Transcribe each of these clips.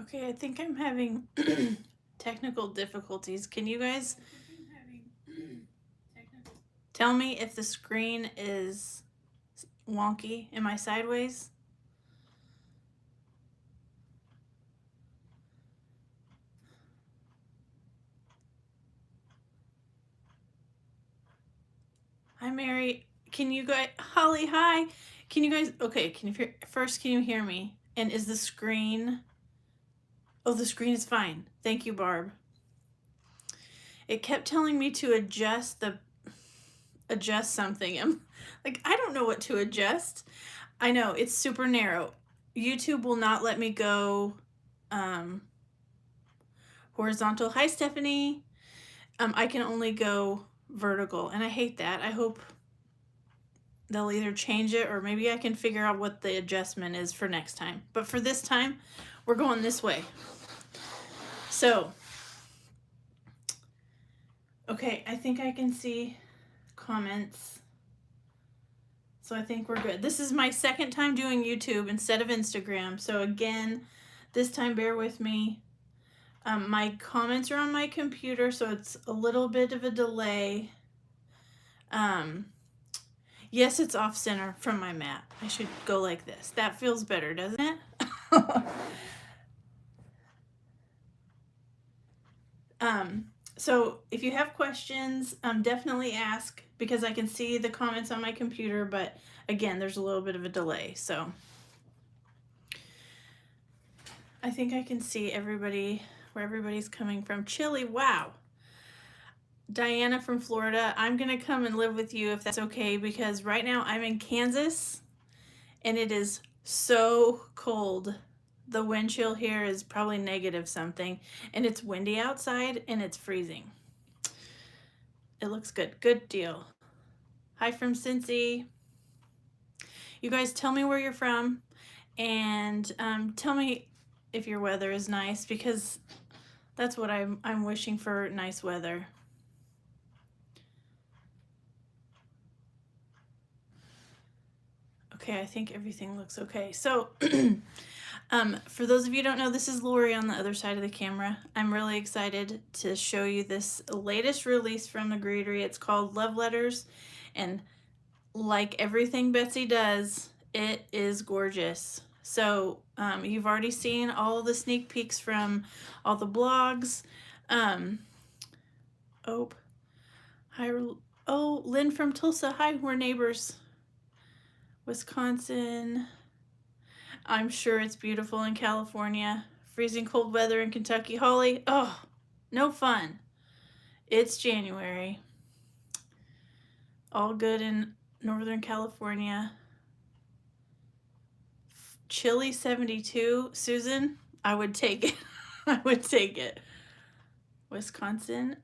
Okay, I think I'm having technical difficulties. Can you guys tell me if the screen is wonky? Am I sideways? Hi, Mary. Can you guys, Holly, hi. Can you guys, okay, can you hear, first, can you hear me? And is the screen, oh, the screen is fine. Thank you, Barb. It kept telling me to adjust something. I'm like, I don't know what to adjust. I know, it's super narrow. YouTube will not let me go horizontal. Hi, Stephanie. I can only go vertical, and I hate that. I hope they'll either change it or maybe I can figure out what the adjustment is for next time. But for this time, we're going this way. So, okay, I think I can see comments. So I think we're good. This is my second time doing YouTube instead of Instagram. So again, this time bear with me. My comments are on my computer, so it's a little bit of a delay. Yes, it's off center from my mat. I should go like this. That feels better, doesn't it? So if you have questions, definitely ask because I can see the comments on my computer, but again, there's a little bit of a delay. So I think I can see everybody, where everybody's coming from. Chile, wow. Diana from Florida, I'm going to come and live with you if that's okay, because right now I'm in Kansas and it is so cold. The wind chill here is probably negative something, and it's windy outside and it's freezing. It looks good. Good deal. Hi from Cincy. You guys tell me where you're from, and tell me if your weather is nice, because that's what I'm wishing for, nice weather. Okay, I think everything looks okay. So, for those of you who don't know, this is Lori on the other side of the camera. I'm really excited to show you this latest release from the Greetery. It's called Love Letters, and like everything Betsy does, it is gorgeous. So, you've already seen all the sneak peeks from all the blogs. Oh, hi, oh, Lynn from Tulsa. Hi, we're neighbors. Wisconsin. I'm sure it's beautiful in California. Freezing cold weather in Kentucky. Holly, oh, no fun. It's January. All good in Northern California. Chilly 72. Susan, I would take it. I would take it. Wisconsin.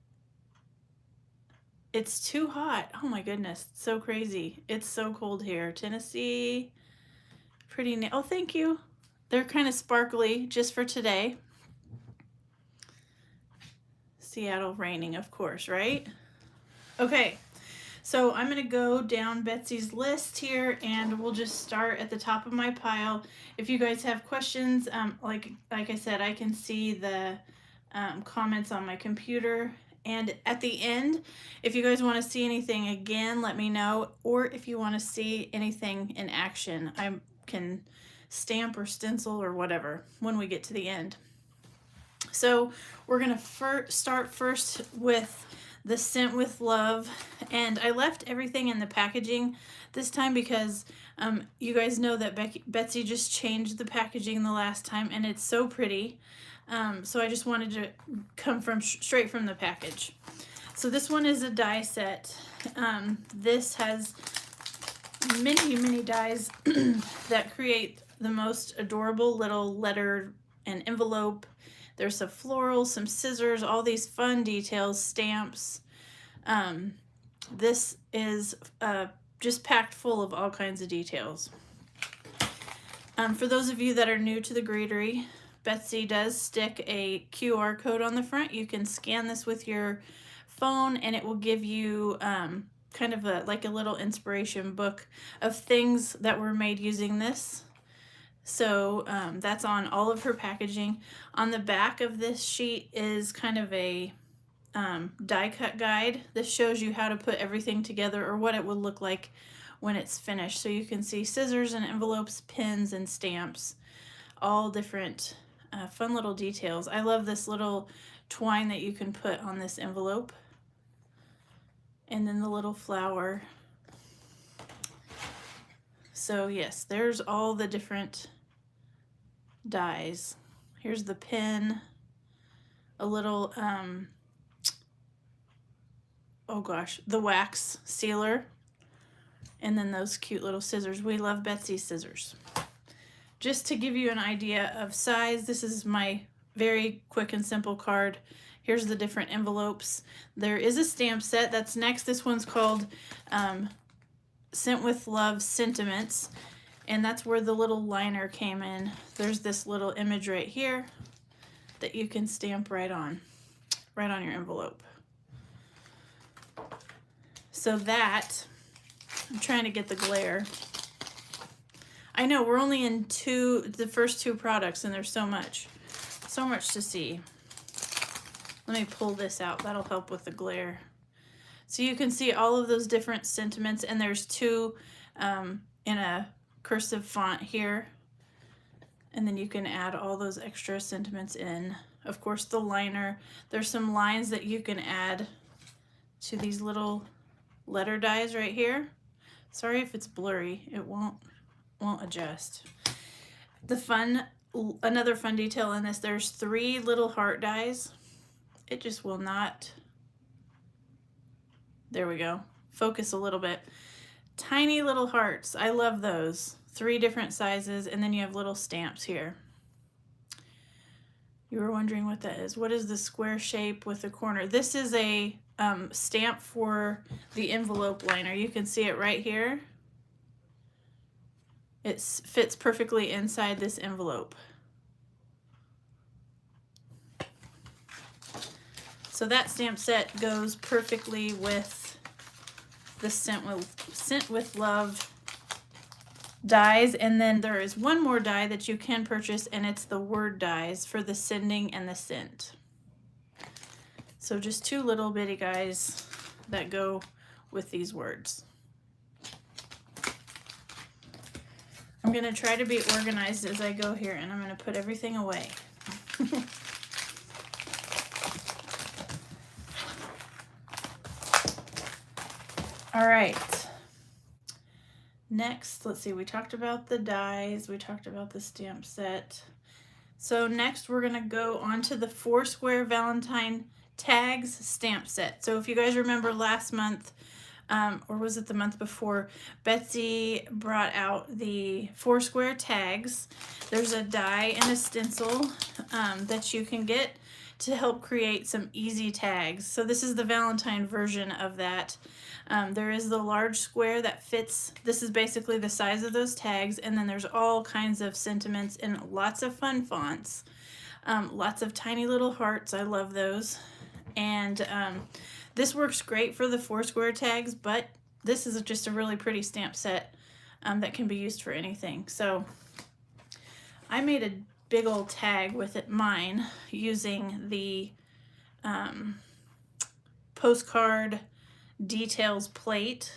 It's too hot. Oh my goodness. So crazy. It's so cold here. Tennessee. Pretty. Oh, thank you. They're kind of sparkly just for today. Seattle raining, of course, right? Okay. So I'm going to go down Betsy's list here, and we'll just start at the top of my pile. If you guys have questions, like I said, I can see the comments on my computer. And at the end, if you guys want to see anything again, let me know. Or if you want to see anything in action, I can stamp or stencil or whatever when we get to the end. So we're going to start first with the Scent with Love, and I left everything in the packaging this time because you guys know that Betsy just changed the packaging the last time, and it's so pretty. So I just wanted to come from straight from the package. So this one is a die set. This has many dies that create the most adorable little letter and envelope. There's some florals, some scissors, all these fun details, stamps. This is just packed full of all kinds of details. For those of you that are new to the Greetery, Betsy does stick a QR code on the front. You can scan this with your phone, and it will give you kind of like a little inspiration book of things that were made using this So that's on all of her packaging. On the back of this sheet is kind of a die cut guide. This shows you how to put everything together, or what it will look like when it's finished. So you can see scissors and envelopes, pins and stamps, all different fun little details. I love this little twine that you can put on this envelope. And then the little flower. So yes, there's all the different dies. Here's the pin, a little, oh gosh, the wax sealer, and then those cute little scissors. We love Betsy's scissors. Just to give you an idea of size, this is my very quick and simple card. Here's the different envelopes. There is a stamp set that's next. This one's called Sent with Love Sentiments, and that's where the little liner came in. There's this little image right here that you can stamp right on your envelope. So that, I'm trying to get the glare. I know we're only in the first two products, and there's so much to see. Let me pull this out. That'll help with the glare. So you can see all of those different sentiments, and there's two in a cursive font here. And then you can add all those extra sentiments in. Of course, the liner. There's some lines that you can add to these little letter dies right here. Sorry if it's blurry. It won't adjust. Another fun detail in this, there's 3 little heart dies. It just will not. There we go. Focus a little bit. Tiny little hearts. I love those. 3 different sizes, and then you have little stamps here. You were wondering what that is. What is the square shape with the corner? This is a stamp for the envelope liner. You can see it right here. It fits perfectly inside this envelope. So that stamp set goes perfectly with the Sent with Love dies. And then there is one more die that you can purchase, and it's the word dies for the sending and the sent. So just 2 little bitty guys that go with these words. I'm going to try to be organized as I go here, and I'm going to put everything away. All right. Next, let's see, we talked about the dies, we talked about the stamp set. So next we're going to go on to the 4 square Valentine tags stamp set. So if you guys remember last month, or was it the month before, Betsy brought out the 4 square tags. There's a die and a stencil that you can get to help create some easy tags. So this is the Valentine version of that. There is the large square that fits. This is basically the size of those tags, and then there's all kinds of sentiments in lots of fun fonts. Lots of tiny little hearts. I love those. And this works great for the 4 square tags, but this is just a really pretty stamp set that can be used for anything. So I made a big old tag with mine using the Postcard details plate,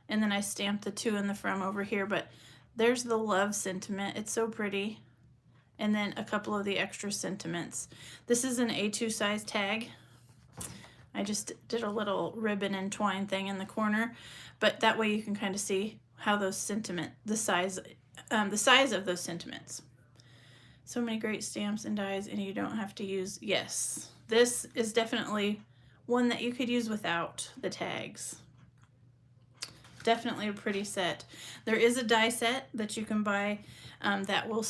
and then I stamped the 2 in the front over here. But there's the love sentiment. It's so pretty. And then a couple of the extra sentiments. This is an A2 size tag. I just did a little ribbon and twine thing in the corner, but that way you can kind of see how those the size of those sentiments. So many great stamps and dies, and you don't have to use, yes, this is definitely one that you could use without the tags. Definitely a pretty set. There is a die set that you can buy that will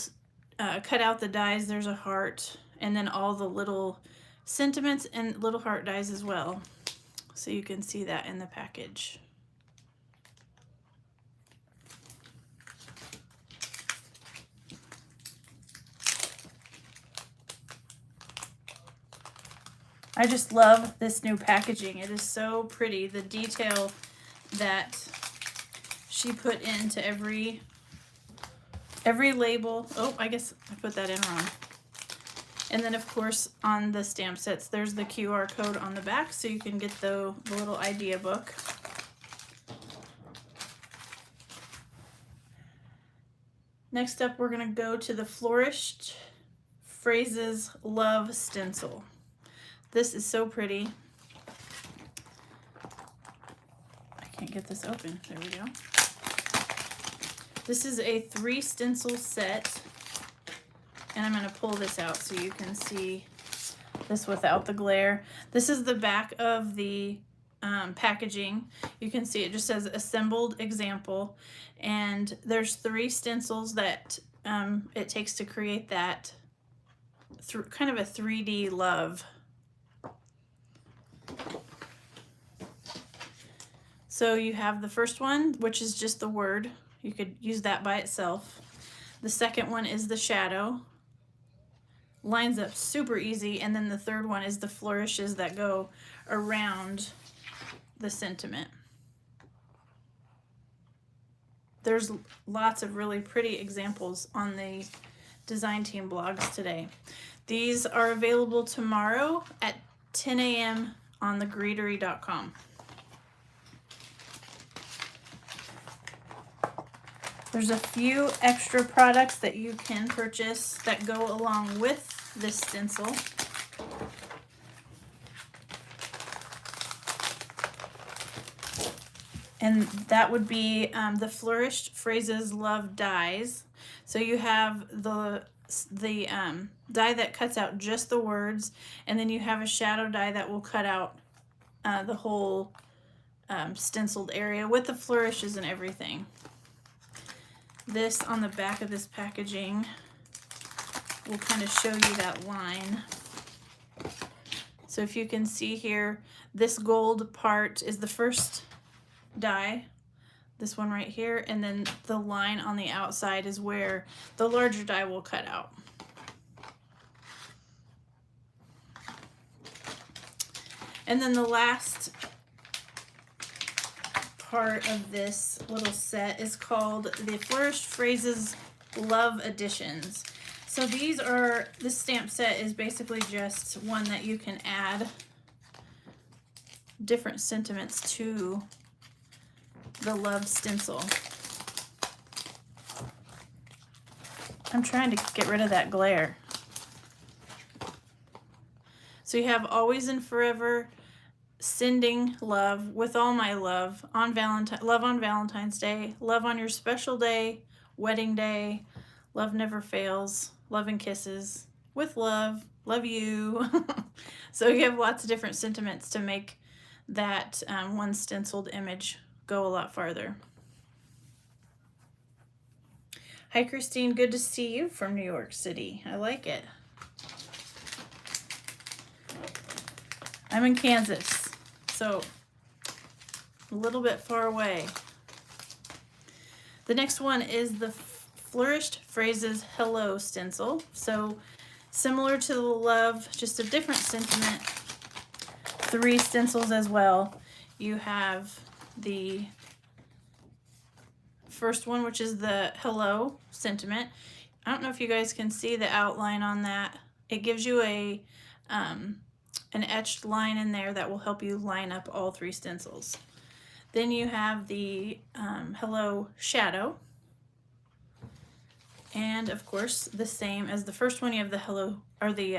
cut out the dies. There's a heart, and then all the little sentiments and little heart dies as well. So you can see that in the package. I just love this new packaging. It is so pretty. The detail that she put into every Every label, oh, I guess I put that in wrong. And then of course on the stamp sets, there's the QR code on the back so you can get the little idea book. Next up, we're gonna go to the Flourished Phrases Love stencil. This is so pretty. I can't get this open, there we go. This is a 3 stencil set. And I'm going to pull this out so you can see this without the glare. This is the back of the packaging. You can see it just says assembled example. And there's 3 stencils that it takes to create that kind of a 3D love. So you have the first one, which is just the word. You could use that by itself. The second one is the shadow. Lines up super easy, and then the third one is the flourishes that go around the sentiment. There's lots of really pretty examples on the design team blogs today. These are available tomorrow at 10 a.m. on the Greetery.com. There's a few extra products that you can purchase that go along with this stencil. And that would be the Flourished Phrases Love dies. So you have the die that cuts out just the words, and then you have a shadow die that will cut out the whole stenciled area with the flourishes and everything. This on the back of this packaging will kind of show you that line. So if you can see here, this gold part is the first die, this one right here, and then the line on the outside is where the larger die will cut out. And then the last part of this little set is called the Flourished Phrases Love Editions. So this stamp set is basically just one that you can add different sentiments to the love stencil. I'm trying to get rid of that glare. So you have always and forever, sending love, with all my love, on Valentine's Day, love on your special day, wedding day, love never fails, love and kisses, with love, love you. So you have lots of different sentiments to make that one stenciled image go a lot farther. Hi Christine, good to see you from New York City. I like it. I'm in Kansas, so a little bit far away. The next one is the Flourished Phrases Hello stencil. So similar to the love, just a different sentiment. 3 stencils as well. You have the first one, which is the hello sentiment. I don't know if you guys can see the outline on that. It gives you a an etched line in there that will help you line up all 3 stencils. Then you have the hello shadow. And of course, the same as the first one, you have the hello, or the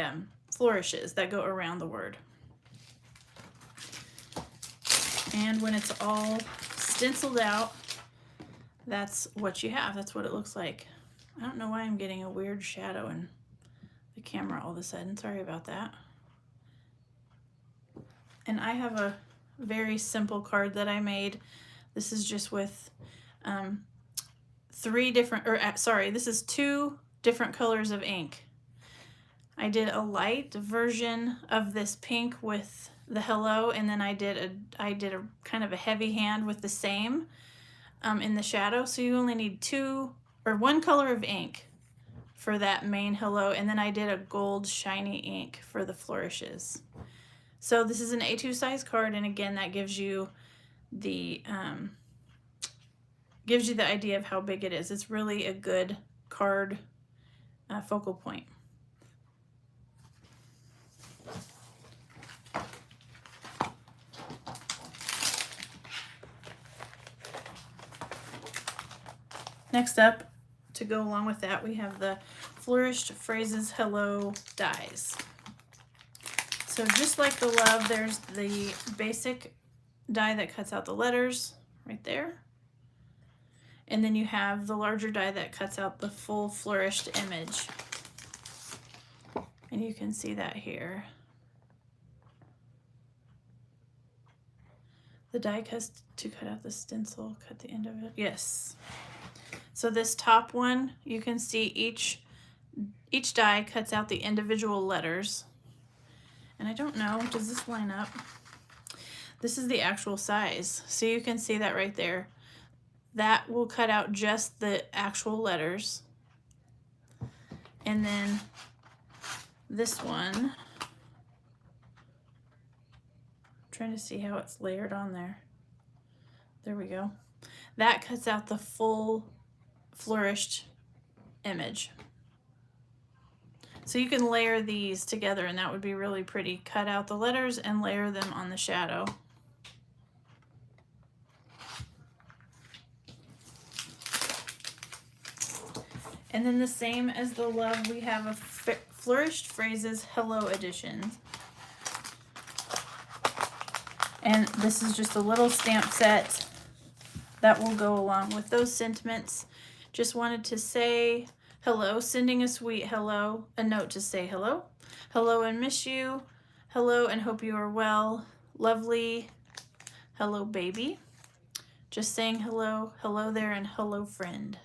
flourishes that go around the word. And when it's all stenciled out, that's what you have. That's what it looks like. I don't know why I'm getting a weird shadow in the camera all of a sudden. Sorry about that. And I have a very simple card that I made. This is just with 3 different, this is 2 different colors of ink. I did a light version of this pink with the hello, and then I did a kind of a heavy hand with the same in the shadow. So you only need 1 color of ink for that main hello, and then I did a gold shiny ink for the flourishes. So this is an A2 size card, and again, that gives you the idea of how big it is. It's really a good card focal point. Next up, to go along with that, we have the Flourished Phrases Hello dies. So just like the love, there's the basic die that cuts out the letters right there. And then you have the larger die that cuts out the full flourished image. And you can see that here. The die cuts to cut out the stencil, cut the end of it. Yes. So this top one, you can see each die cuts out the individual letters. And I don't know, does this line up? This is the actual size. So you can see that right there. That will cut out just the actual letters. And then this one, I'm trying to see how it's layered on there. There we go. That cuts out the full flourished image. So you can layer these together and that would be really pretty. Cut out the letters and layer them on the shadow. And then the same as the love, we have a Flourished Phrases Hello edition. And this is just a little stamp set that will go along with those sentiments. Just wanted to say hello, sending a sweet hello, a note to say hello. Hello and miss you. Hello and hope you are well. Lovely. Hello, baby. Just saying hello, hello there, and hello, friend.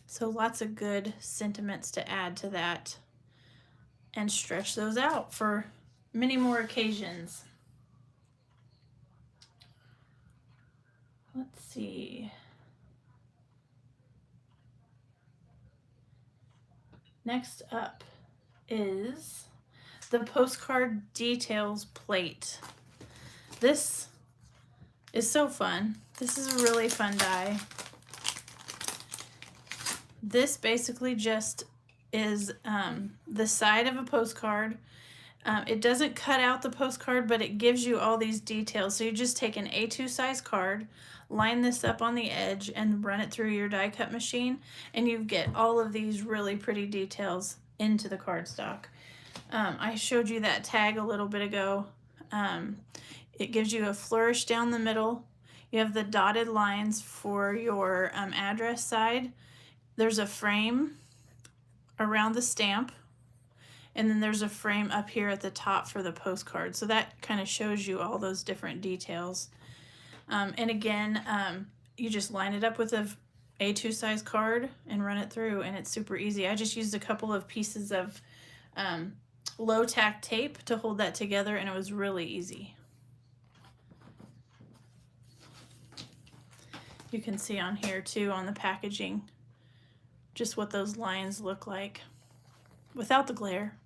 So lots of good sentiments to add to that and stretch those out for many more occasions. Let's see. Next up is the Postcard Details plate. This is so fun. This is a really fun die. This basically just is the side of a postcard. It doesn't cut out the postcard, but it gives you all these details. So you just take an A2 size card, line this up on the edge, and run it through your die cut machine, and you get all of these really pretty details into the cardstock. I showed you that tag a little bit ago. It gives you a flourish down the middle. You have the dotted lines for your address side. There's a frame around the stamp, and then there's a frame up here at the top for the postcard. So that kind of shows you all those different details. And again, you just line it up with a A2 size card and run it through, and it's super easy. I just used a couple of pieces of low tack tape to hold that together, and it was really easy. You can see on here too, on the packaging, just what those lines look like without the glare.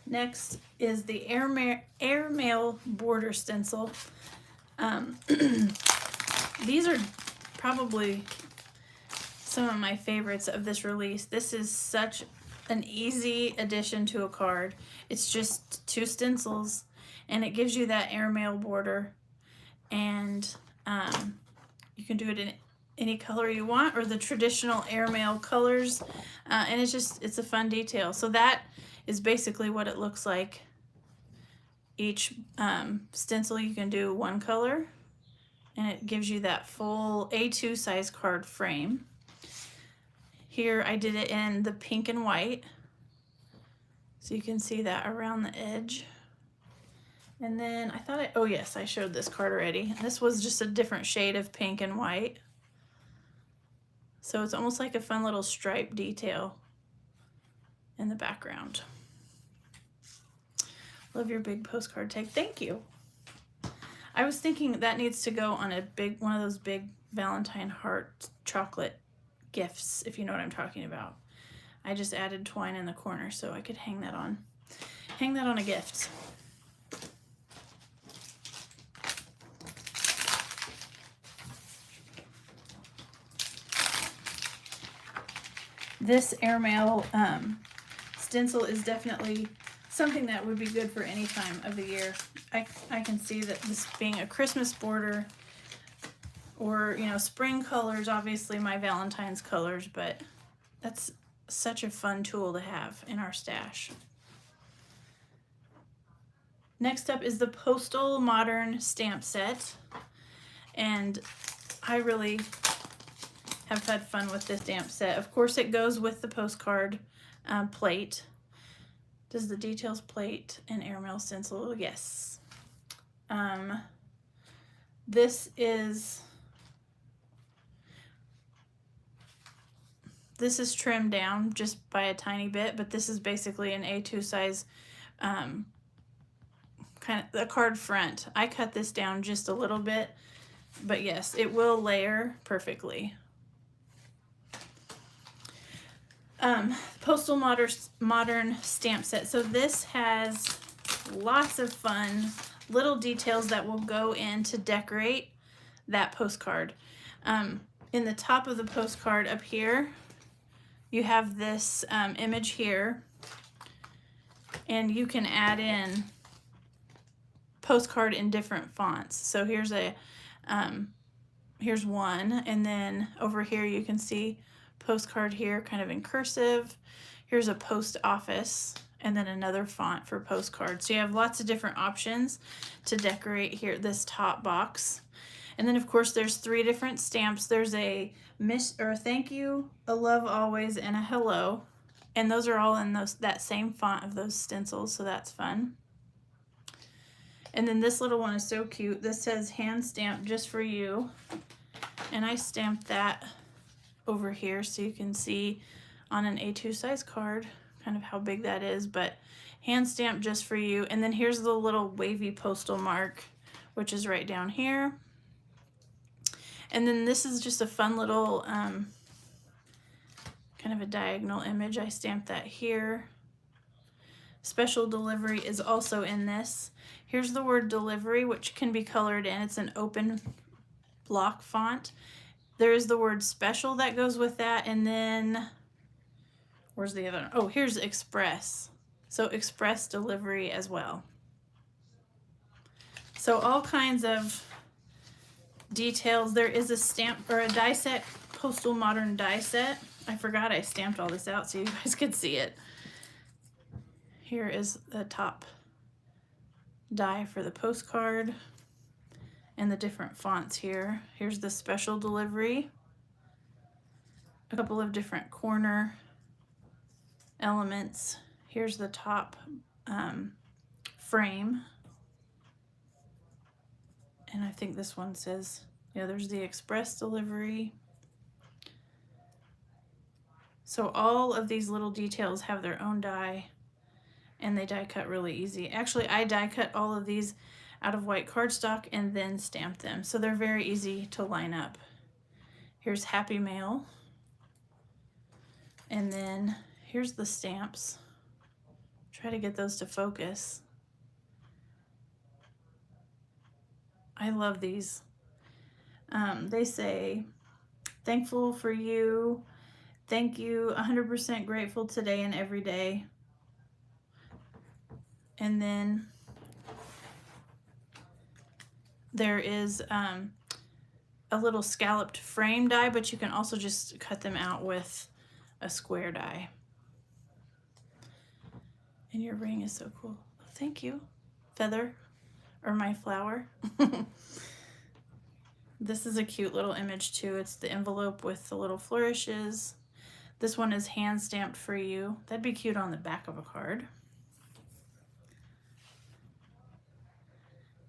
Next is the airmail border stencil. These are probably some of my favorites of this release. This is such an easy addition to a card. It's just 2 stencils, and it gives you that airmail border, and you can do it in any color you want, or the traditional airmail colors, and it's a fun detail. So that is basically what it looks like. Each stencil you can do one color, and it gives you that full A2 size card frame. Here I did it in the pink and white, so you can see that around the edge. And then I thought oh yes, I showed this card already. This was just a different shade of pink and white. So it's almost like a fun little stripe detail in the background. Love your big postcard tag. Thank you. I was thinking that needs to go on one of those big Valentine heart chocolate gifts, if you know what I'm talking about. I just added twine in the corner so I could hang that on a gift. This airmail stencil is definitely something that would be good for any time of the year. I can see that this being a Christmas border, or, you know, spring colors, obviously my Valentine's colors, but that's such a fun tool to have in our stash. Next up is the Postal Modern Stamp Set, and I really have had fun with this stamp set. Of course, it goes with the postcard plate. Does the details plate and airmail stencil? Yes. This is trimmed down just by a tiny bit, but this is basically an A2 size kind of the card front. I cut this down just a little bit, but yes, it will layer perfectly. Postal Modern Stamp Set. So this has lots of fun little details that will go in to decorate that postcard. In the top of the postcard up here, you have this image here, and you can add in postcard in different fonts. So here's here's one, and then over here you can see postcard here kind of in cursive. Here's a post office, and then another font for postcard. So you have lots of different options to decorate here, this top box. And then of course there's 3 different stamps. There's a thank you, a love always, and a hello. And those are all in that same font of those stencils, so that's fun. And then this little one is so cute. This says hand stamped just for you. And I stamped that over here so you can see on an A2 size card kind of how big that is, but hand stamped just for you. And then here's the little wavy postal mark, which is right down here. And then this is just a fun little kind of a diagonal image. I stamped that here. Special delivery is also in this. Here's the word delivery, which can be colored in. It's an open block font. There is the word special that goes with that, and then where's the other one? Oh, here's express. So express delivery as well. So all kinds of details. There is a stamp or a die set, Postal Modern die set. I forgot I stamped all this out so you guys could see it. Here is the top die for the postcard and the different fonts here. Here's the special delivery. A couple of different corner elements. Here's the top frame. And I think this one says, yeah, there's the express delivery. So all of these little details have their own die, and they die cut really easy. Actually, I die cut all of these out of white cardstock and then stamp them. So they're very easy to line up. Here's Happy Mail. And then here's the stamps. Try to get those to focus. I love these. They say, thankful for you. Thank you, 100% grateful today and every day. And then there is a little scalloped frame die, but you can also just cut them out with a square die. And your ring is so cool. Thank you, feather, or my flower. This is a cute little image too. It's the envelope with the little flourishes. This one is hand stamped for you. That'd be cute on the back of a card.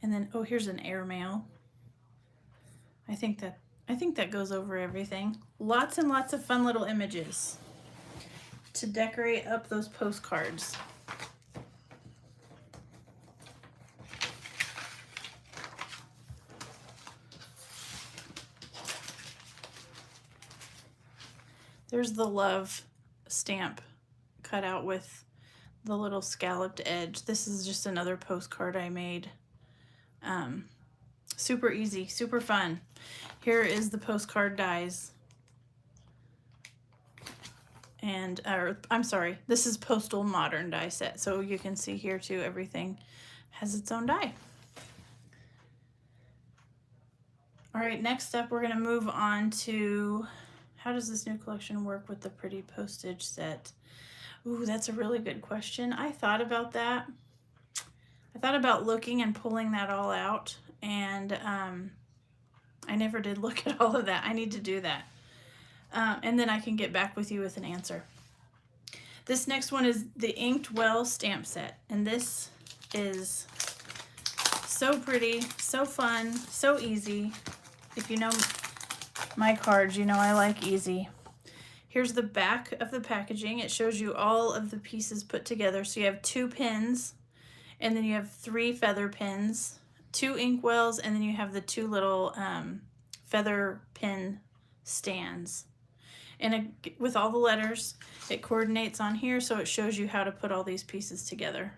And then, oh, here's an airmail. I think that goes over everything. Lots and lots of fun little images to decorate up those postcards. There's the love stamp cut out with the little scalloped edge. This is just another postcard I made. Super easy, super fun. Here is the postcard dies. And, I'm sorry, this is Postal Modern die set. So you can see here too, everything has its own die. All right, next up, we're gonna move on to how does this new collection work with the pretty postage set? Ooh, that's a really good question. I thought about that. I thought about looking and pulling that all out, and I never did look at all of that. I need to do that. And then I can get back with you with an answer. This next one is the Inked Well stamp set, and this is so pretty, so fun, so easy. If you know my cards, you know I like easy. Here's the back of the packaging. It shows you all of the pieces put together. So you have 2 pins, and then you have 3 feather pins, 2 ink wells, and then you have the 2 little feather pin stands. And with all the letters, it coordinates on here, so it shows you how to put all these pieces together.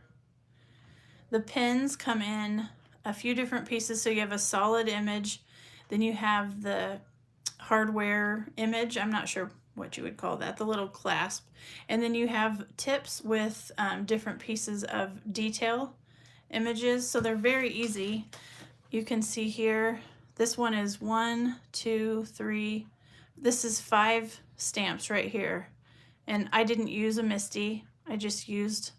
The pins come in a few different pieces, so you have a solid image, then you have the hardware image, I'm not sure what you would call that, the little clasp, and then you have tips with different pieces of detail images, so they're very easy. You can see here, this one is 1, 2, 3, this is 5 stamps right here, and I didn't use a MISTI, I just used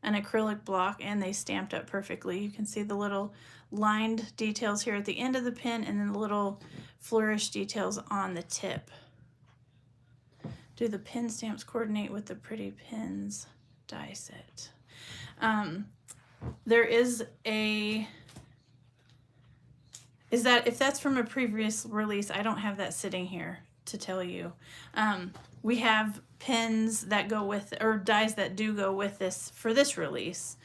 an acrylic block, and they stamped up perfectly. You can see the little lined details here at the end of the pin, and then the little flourished details on the tip. Do the pin stamps coordinate with the pretty pins die set? There is a, if that's from a previous release, I don't have that sitting here to tell you. We have pins that go with, or dies that do go with this for this release.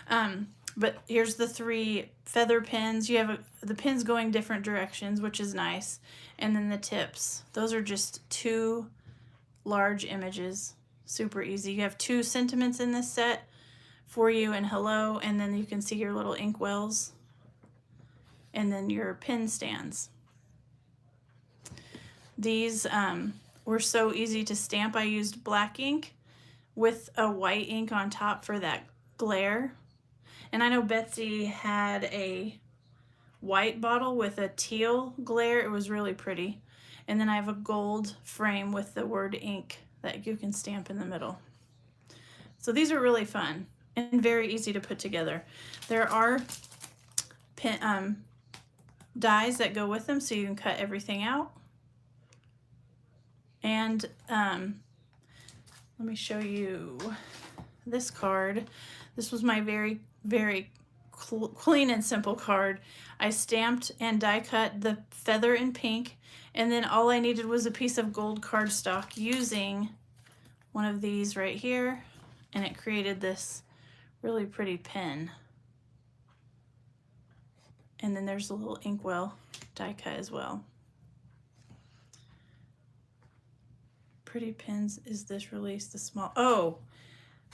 But here's the 3 feather pins. You have the pins going different directions, which is nice. And then the tips. Those are just 2 large images. Super easy. You have 2 sentiments in this set, for you and hello, and then you can see your little ink wells, and then your pin stands. These were so easy to stamp. I used black ink with a white ink on top for that glare. And I know Betsy had a white bottle with a teal glare. It was really pretty. And then I have a gold frame with the word ink that you can stamp in the middle. So these are really fun and very easy to put together. There are dies that go with them, so you can cut everything out. And let me show you this card. This was my very, very clean and simple card. I stamped and die cut the feather in pink, and then all I needed was a piece of gold cardstock using one of these right here, and it created this really pretty pin. And then there's a little inkwell die cut as well. Pretty pins is this release, the small, oh,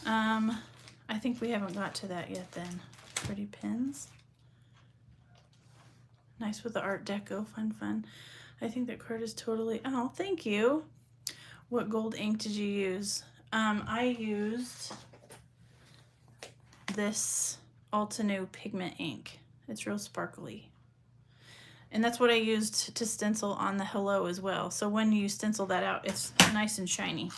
I think we haven't got to that yet then. Pretty pins. Nice with the Art Deco, fun. I think that card is totally, oh, thank you. What gold ink did you use? I used this Altenew pigment ink. It's real sparkly. And that's what I used to stencil on the hello as well. So when you stencil that out, it's nice and shiny.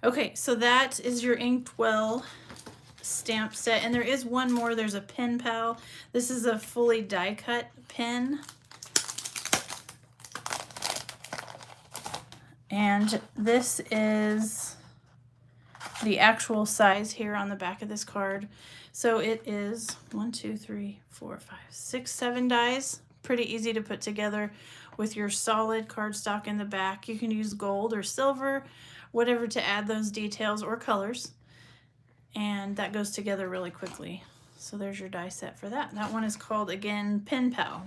Okay, so that is your Inked Well stamp set. And there is one more. There's a Pen Pal. This is a fully die cut pen. And this is the actual size here on the back of this card. So it is 1, 2, 3, 4, 5, 6, 7 dies. Pretty easy to put together with your solid cardstock in the back. You can use gold or silver, whatever, to add those details or colors. And that goes together really quickly. So there's your die set for that. That one is called, again, Pen Pal.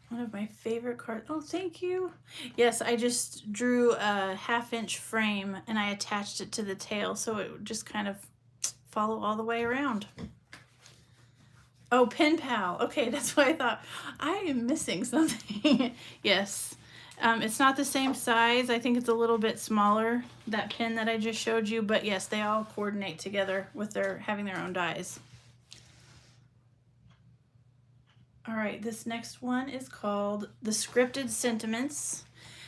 One of my favorite cards. Oh, thank you. Yes, I just drew a 1/2 inch frame and I attached it to the tail so it would just kind of follow all the way around. Oh, Pen Pal. Okay, that's why I thought I am missing something. Yes. It's not the same size. I think it's a little bit smaller, that pen that I just showed you. But yes, they all coordinate together with having their own dies. All right, this next one is called the Scripted Sentiments.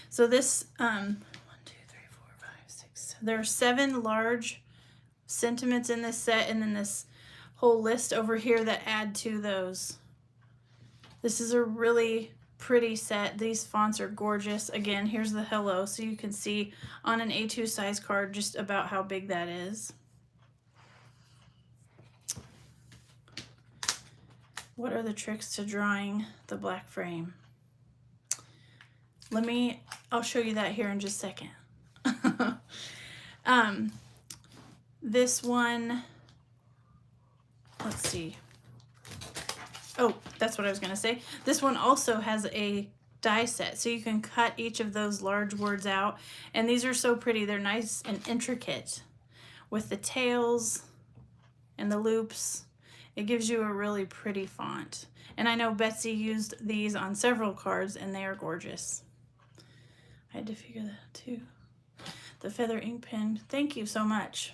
So this, 1, 2, 3, 4, 5, 6. There are 7 large sentiments in this set, and then this whole list over here that add to those. This is a really pretty set. These fonts are gorgeous. Again, here's the hello, so you can see on an A2 size card just about how big that is. What are the tricks to drawing the black frame? I'll show you that here in just a second. This one, let's see. Oh, that's what I was going to say. This one also has a die set, so you can cut each of those large words out. And these are so pretty. They're nice and intricate with the tails and the loops. It gives you a really pretty font. And I know Betsy used these on several cards, and they are gorgeous. I had to figure that out too. The feather ink pen. Thank you so much.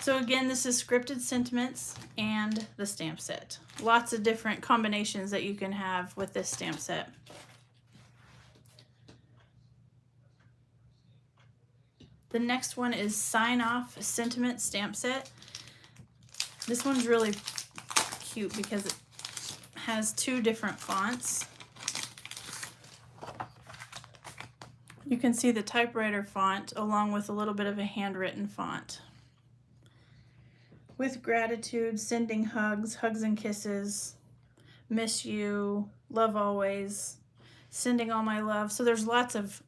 So again, this is Scripted Sentiments and the stamp set. Lots of different combinations that you can have with this stamp set. The next one is Sign Off Sentiment Stamp Set. This one's really cute because it has 2 different fonts. You can see the typewriter font along with a little bit of a handwritten font. With gratitude, sending hugs, hugs and kisses, miss you, love always, sending all my love. So there's lots of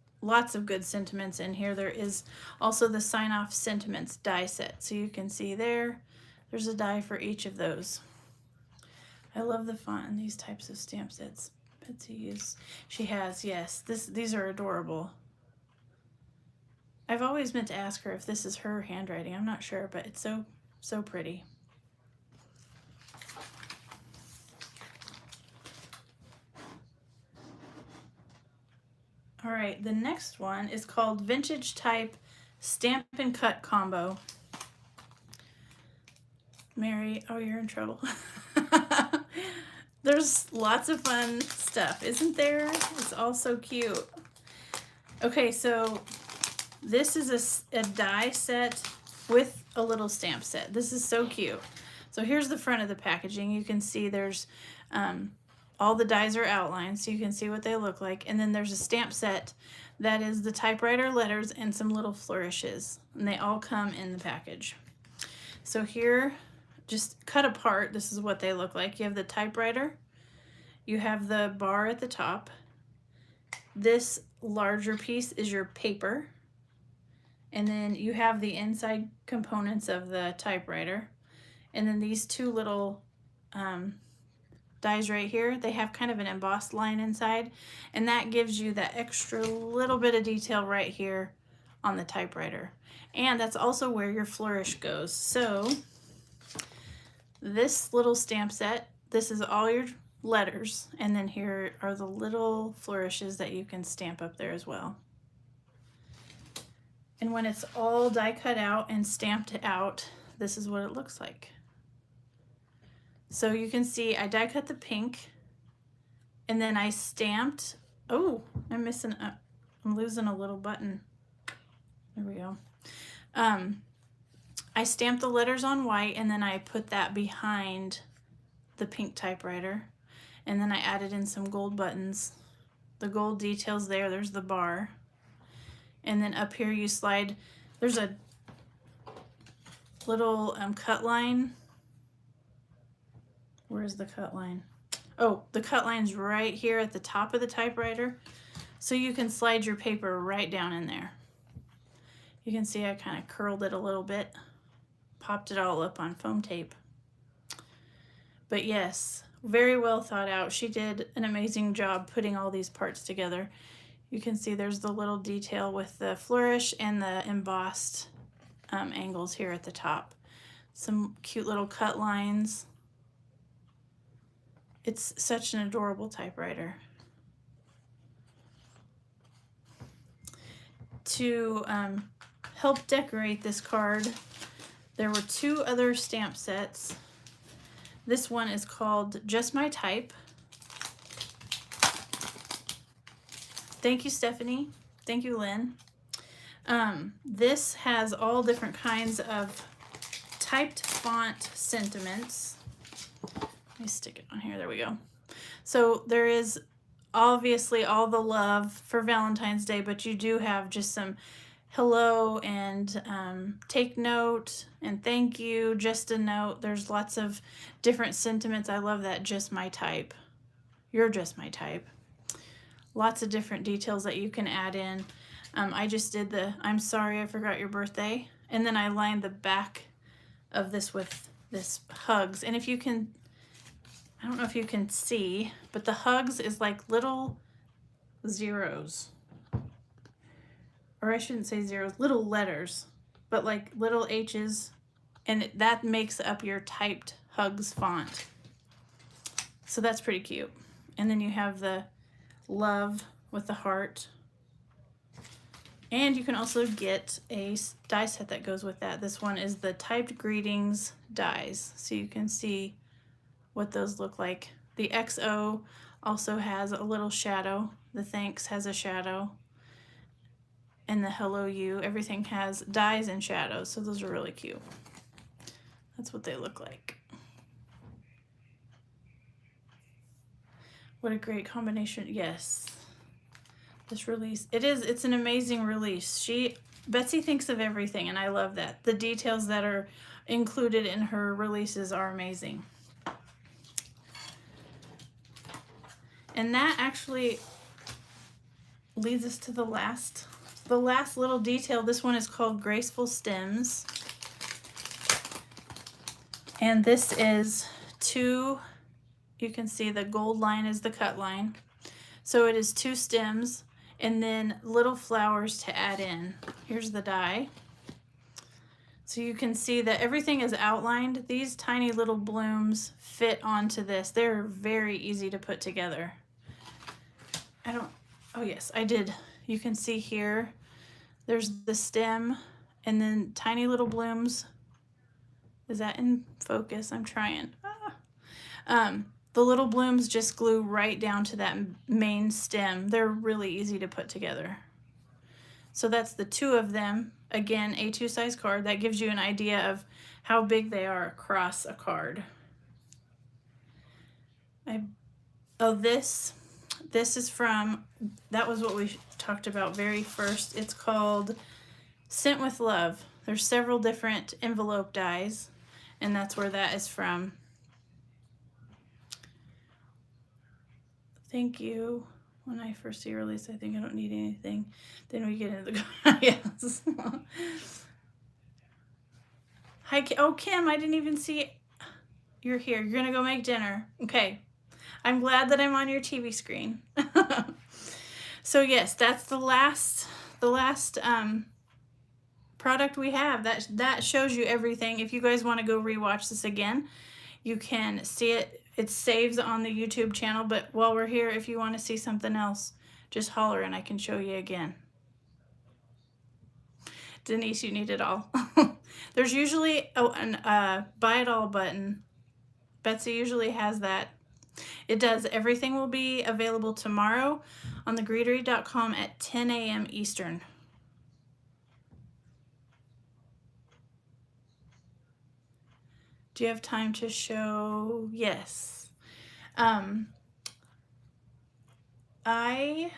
good sentiments in here. There is also the Sign Off Sentiments die set. So you can see there's a die for each of those. I love the font in these types of stamp sets. Betsy she has, yes. These are adorable. I've always meant to ask her if this is her handwriting. I'm not sure, but it's so pretty. All right, the next one is called Vintage Type Stamp and Cut Combo. Mary, oh, you're in trouble. There's lots of fun stuff, isn't there? It's all so cute. Okay, so this is a die set with a little stamp set. This is so cute. So here's the front of the packaging. You can see there's all the dies are outlined, so you can see what they look like. And then there's a stamp set that is the typewriter letters and some little flourishes. And they all come in the package. So here, just cut apart, this is what they look like. You have the typewriter. You have the bar at the top. This larger piece is your paper. And then you have the inside components of the typewriter. And then these 2 little dies right here, they have kind of an embossed line inside. And that gives you that extra little bit of detail right here on the typewriter. And that's also where your flourish goes. So this little stamp set, this is all your letters. And then here are the little flourishes that you can stamp up there as well. And when it's all die cut out and stamped out, this is what it looks like. So you can see I die cut the pink, and then I stamped, oh, I'm losing a little button. There we go. I stamped the letters on white, and then I put that behind the pink typewriter. And then I added in some gold buttons. The gold details there's the bar. And then up here you slide, there's a little cut line. Where's the cut line? Oh, the cut line's right here at the top of the typewriter. So you can slide your paper right down in there. You can see I kind of curled it a little bit, popped it all up on foam tape. But yes, very well thought out. She did an amazing job putting all these parts together. You can see there's the little detail with the flourish and the embossed angles here at the top. Some cute little cut lines. It's such an adorable typewriter. To help decorate this card, there were 2 other stamp sets. This one is called Just My Type. Thank you, Stephanie. Thank you, Lynn. This has all different kinds of typed font sentiments. Let me stick it on here. There we go. So there is obviously all the love for Valentine's Day, but you do have just some hello and take note and thank you, just a note. There's lots of different sentiments. I love that. Just my type. You're just my type. Lots of different details that you can add in. I just did the I'm sorry I forgot your birthday, and then I lined the back of this with this hugs. And if you can, I don't know if you can see, but the hugs is like little zeros. Or I shouldn't say zeros, little letters, but like little H's, and that makes up your typed hugs font. So that's pretty cute. And then you have the love with the heart. And you can also get a die set that goes with that. This one is the typed greetings dies. So you can see what those look like. The XO also has a little shadow. The thanks has a shadow. And the hello you, everything has dies and shadows. So those are really cute. That's what they look like. What a great combination. Yes. This release, it's an amazing release. Betsy thinks of everything, and I love that. The details that are included in her releases are amazing. And that actually leads us to the last little detail. This one is called Graceful Stems. And this is 2, you can see the gold line is the cut line. So it is 2 stems and then little flowers to add in. Here's the die. So you can see that everything is outlined. These tiny little blooms fit onto this. They're very easy to put together. Oh yes, I did. You can see here, there's the stem and then tiny little blooms. Is that in focus? I'm trying. The little blooms just glue right down to that main stem. They're really easy to put together. So that's the 2 of them. Again, A2 size card. That gives you an idea of how big they are across a card. This is from, that was what we talked about very first. It's called Sent with Love. There's several different envelope dies, and that's where that is from. Thank you. When I first see your release, I think I don't need anything. Then we get into the yes. Hi, oh Kim, I didn't even see you're here. You're gonna go make dinner. Okay. I'm glad that I'm on your TV screen. So yes, that's the last product we have. That shows you everything. If you guys want to go rewatch this again, you can see it. It saves on the YouTube channel, but while we're here, if you want to see something else, just holler and I can show you again. Denise, you need it all. There's usually a buy it all button. Betsy usually has that. It does. Everything will be available tomorrow on the Greetery.com at 10 a.m. Eastern. Do you have time to show? Yes. I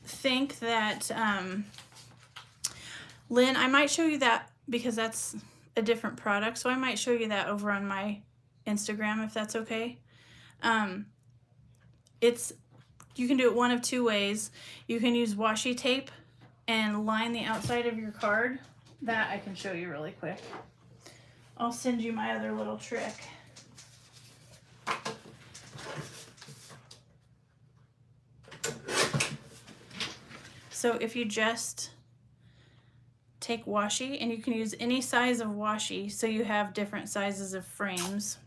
think that, Lynn, I might show you that because that's a different product. So I might show you that over on my Instagram if that's okay. You can do it one of 2 ways. You can use washi tape and line the outside of your card. That I can show you really quick. I'll send you my other little trick. So if you just take washi, and you can use any size of washi, so you have different sizes of frames.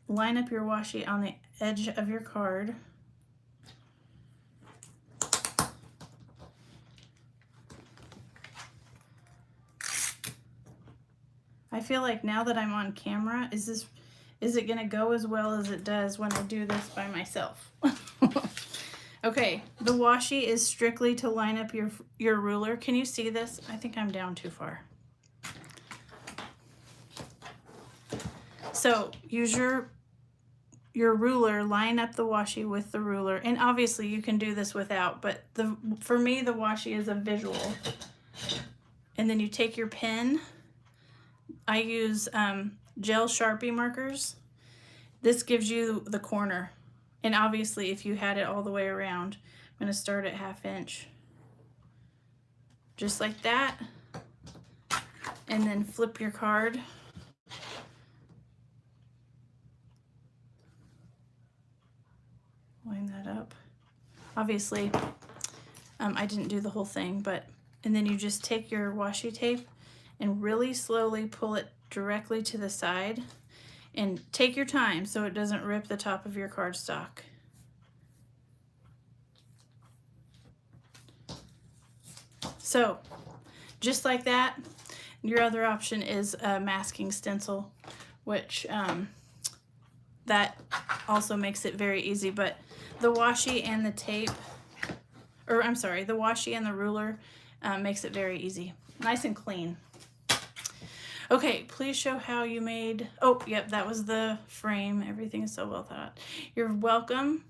Line up your washi on the edge of your card. I feel like now that I'm on camera, is it gonna go as well as it does when I do this by myself? Okay, the washi is strictly to line up your ruler. Can you see this? I think I'm down too far. So use your ruler, line up the washi with the ruler, and obviously you can do this without, but for me the washi is a visual. And then you take your pen. I use gel Sharpie markers. This gives you the corner. And obviously if you had it all the way around, I'm going to start at 1/2 inch. Just like that. And then flip your card. Line that up. Obviously, I didn't do the whole thing, and then you just take your washi tape and really slowly pull it directly to the side. And take your time so it doesn't rip the top of your cardstock. So, just like that, your other option is a masking stencil, which that also makes it very easy. But the washi and the tape, or I'm sorry, the washi and the ruler makes it very easy. Nice and clean. Okay, please show how you made, oh, yep, that was the frame. Everything is so well thought. You're welcome.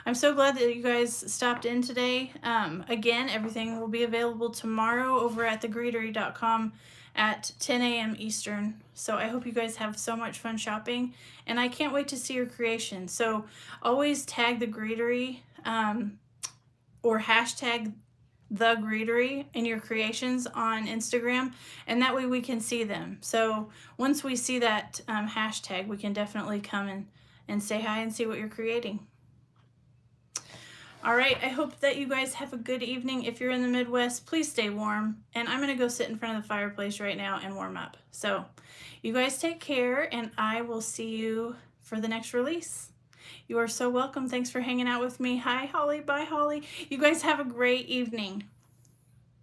I'm so glad that you guys stopped in today. Again, everything will be available tomorrow over at thegreetery.com at 10 a.m. Eastern. So I hope you guys have so much fun shopping, and I can't wait to see your creation. So always tag the Greetery or hashtag the Greetery in your creations on Instagram, and that way we can see them. So once we see that hashtag, we can definitely come and say hi and see what you're creating. All right, I hope that you guys have a good evening. If you're in the Midwest, please stay warm, and I'm gonna go sit in front of the fireplace right now and warm up. So you guys take care, and I will see you for the next release. You are so welcome. Thanks for hanging out with me. Hi, Holly. Bye, Holly. You guys have a great evening.